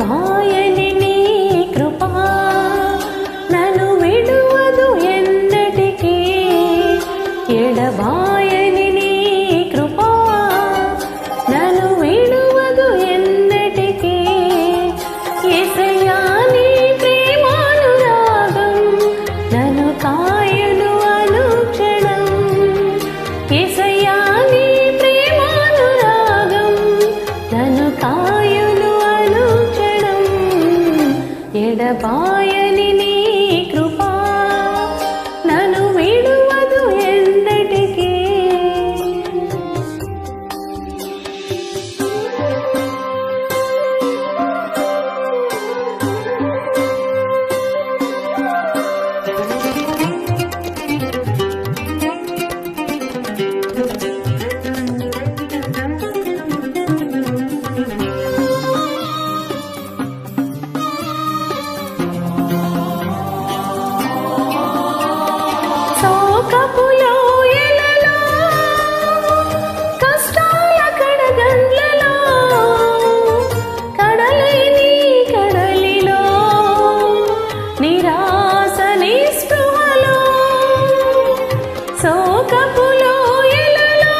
ఎడబాయని నీ కృప నన్ను విడువదు ఎన్నటికీ. ఎడబాయని నీ కృప నన్ను విడువదు ఎన్నటికీ. యేసయ్యా నీ ప్రేమానురాగం నన్ను కాయును అనుక్షణం. యేసయ్యా నీ ప్రేమానురాగం నన్ను కాయును అనుక్షణం. ఎడబాయని నీ కృప నన్ను విడువదు ఎన్నటికీ. లోయలలో కష్టాల కడగండ్లలో కడలేని కడలిలో నిరాశ నిస్పృహలో శోకపు లోయలలో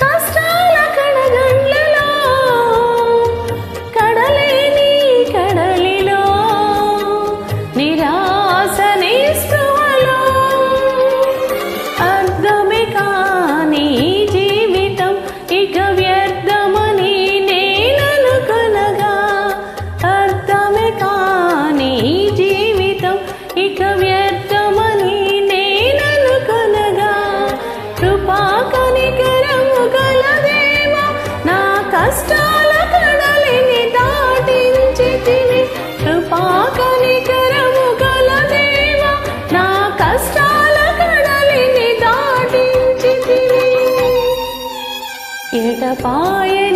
కష్టాల కడగండ్లలో కడలేని కడలిలో నిరాశ నిస్పృహలో అర్థమే కాని జీవితం ఇక వ్యర్థమని నేననుకొనగా. అర్థమే కాని జీవితం ఇక వ్యర్థమని నేననుకొనగా. కృపా కనికరము గల దేవా నా కష్టాల కడలిని దాటించితివి. కృపా కనికరము గల దేవా నా కష్టాల కడలిని దాటించితివి. ఎడబాయని